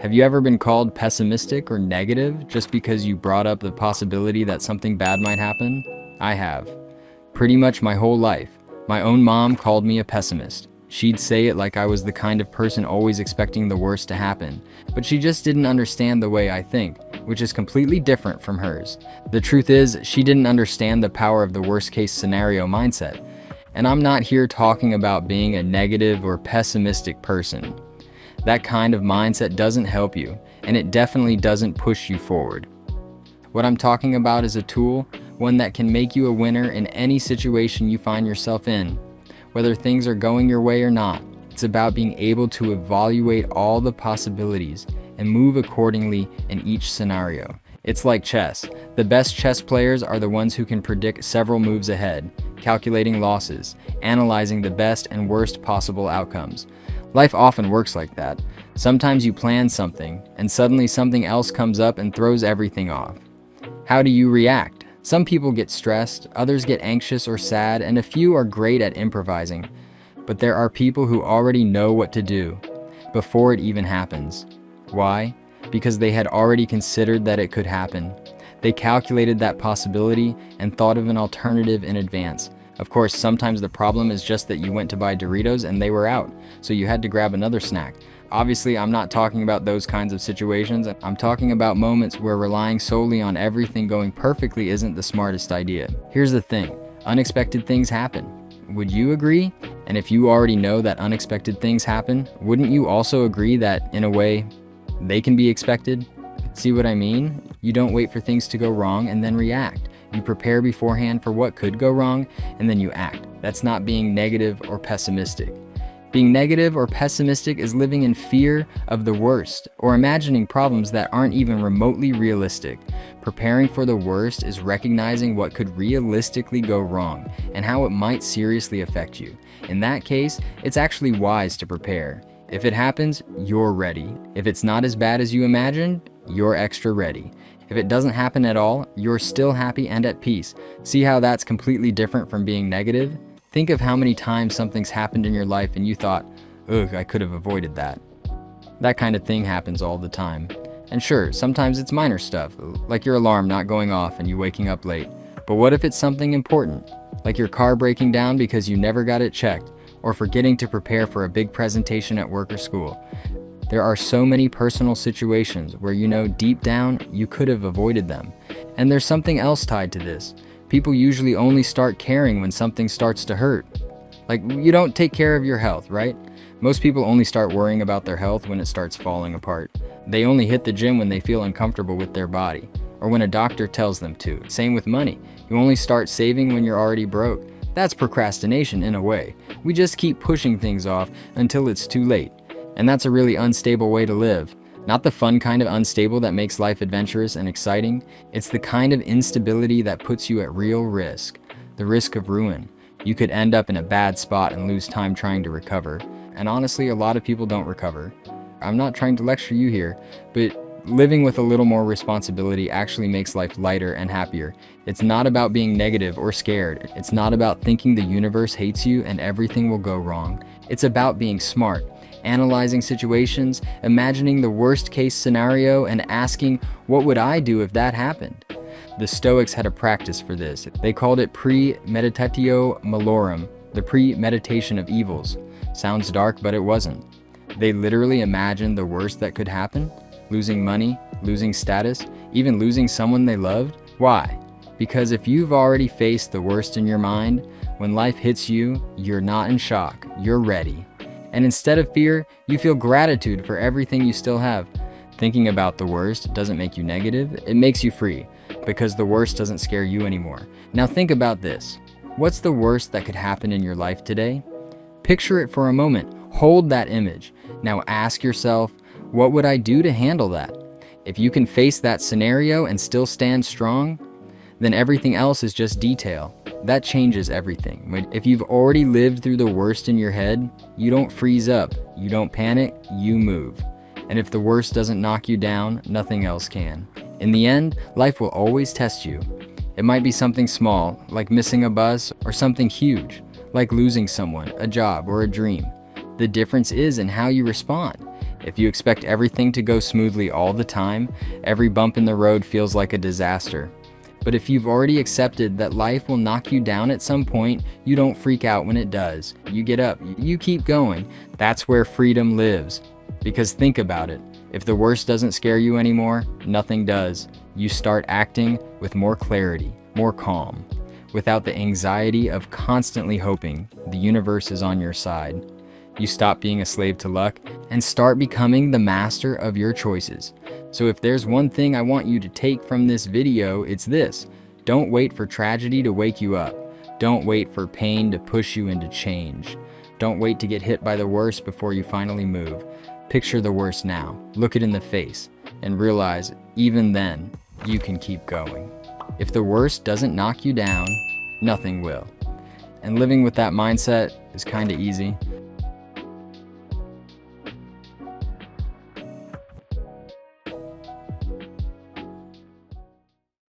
Have you ever been called pessimistic or negative just because you brought up the possibility that something bad might happen? I have. Pretty much my whole life. My own mom called me a pessimist. She'd say it like I was the kind of person always expecting the worst to happen, but she just didn't understand the way I think, which is completely different from hers. The truth is, she didn't understand the power of the worst case scenario mindset. And I'm not here talking about being a negative or pessimistic person. That kind of mindset doesn't help you, and it definitely doesn't push you forward. What I'm talking about is a tool, one that can make you a winner in any situation you find yourself in. Whether things are going your way or not, it's about being able to evaluate all the possibilities and move accordingly in each scenario. It's like chess. The best chess players are the ones who can predict several moves ahead, calculating losses, analyzing the best and worst possible outcomes. Life often works like that. Sometimes you plan something, and suddenly something else comes up and throws everything off. How do you react? Some people get stressed, others get anxious or sad, and a few are great at improvising. But there are people who already know what to do before it even happens. Why? Because they had already considered that it could happen. They calculated that possibility and thought of an alternative in advance. Of course, sometimes the problem is just that you went to buy Doritos and they were out, so you had to grab another snack. Obviously, I'm not talking about those kinds of situations. I'm talking about moments where relying solely on everything going perfectly isn't the smartest idea. Here's the thing, unexpected things happen. Would you agree? And if you already know that unexpected things happen, wouldn't you also agree that, in a way, they can be expected? See what I mean? You don't wait for things to go wrong and then react. You prepare beforehand for what could go wrong, and then you act. That's not being negative or pessimistic. Being negative or pessimistic is living in fear of the worst, or imagining problems that aren't even remotely realistic. Preparing for the worst is recognizing what could realistically go wrong, and how it might seriously affect you. In that case, it's actually wise to prepare. If it happens, you're ready. If it's not as bad as you imagined, you're extra ready. If it doesn't happen at all, you're still happy and at peace. See how that's completely different from being negative? Think of how many times something's happened in your life and you thought, ugh, I could have avoided that. That kind of thing happens all the time. And sure, sometimes it's minor stuff, like your alarm not going off and you waking up late. But what if it's something important, like your car breaking down because you never got it checked, or forgetting to prepare for a big presentation at work or school? There are so many personal situations where you know deep down you could have avoided them. And there's something else tied to this. People usually only start caring when something starts to hurt. Like, you don't take care of your health, right? Most people only start worrying about their health when it starts falling apart. They only hit the gym when they feel uncomfortable with their body, or when a doctor tells them to. Same with money. You only start saving when you're already broke. That's procrastination in a way. We just keep pushing things off until it's too late. And that's a really unstable way to live. Not the fun kind of unstable that makes life adventurous and exciting. It's the kind of instability that puts you at real risk. The risk of ruin. You could end up in a bad spot and lose time trying to recover. And honestly, a lot of people don't recover. I'm not trying to lecture you here, but living with a little more responsibility actually makes life lighter and happier. It's not about being negative or scared. It's not about thinking the universe hates you and everything will go wrong. It's about being smart. Analyzing situations, imagining the worst case scenario, and asking, what would I do if that happened? The Stoics had a practice for this. They called it premeditatio malorum, the premeditation of evils. Sounds dark, but it wasn't. They literally imagined the worst that could happen. Losing money, losing status, even losing someone they loved. Why? Because if you've already faced the worst in your mind, when life hits you, you're not in shock, you're ready. And instead of fear, you feel gratitude for everything you still have. Thinking about the worst doesn't make you negative, it makes you free, because the worst doesn't scare you anymore. Now think about this. What's the worst that could happen in your life today? Picture it for a moment. Hold that image. Now ask yourself, what would I do to handle that? If you can face that scenario and still stand strong, then everything else is just detail. That changes everything. If you've already lived through the worst in your head, you don't freeze up, you don't panic, you move. And if the worst doesn't knock you down, nothing else can. In the end, life will always test you. It might be something small, like missing a bus, or something huge, like losing someone, a job, or a dream. The difference is in how you respond. If you expect everything to go smoothly all the time, every bump in the road feels like a disaster. But if you've already accepted that life will knock you down at some point, you don't freak out when it does. You get up, you keep going. That's where freedom lives. Because think about it, if the worst doesn't scare you anymore, nothing does. You start acting with more clarity, more calm, without the anxiety of constantly hoping the universe is on your side. You stop being a slave to luck and start becoming the master of your choices. So if there's one thing I want you to take from this video, it's this. Don't wait for tragedy to wake you up. Don't wait for pain to push you into change. Don't wait to get hit by the worst before you finally move. Picture the worst now, look it in the face, and realize even then, you can keep going. If the worst doesn't knock you down, nothing will. And living with that mindset is kinda easy.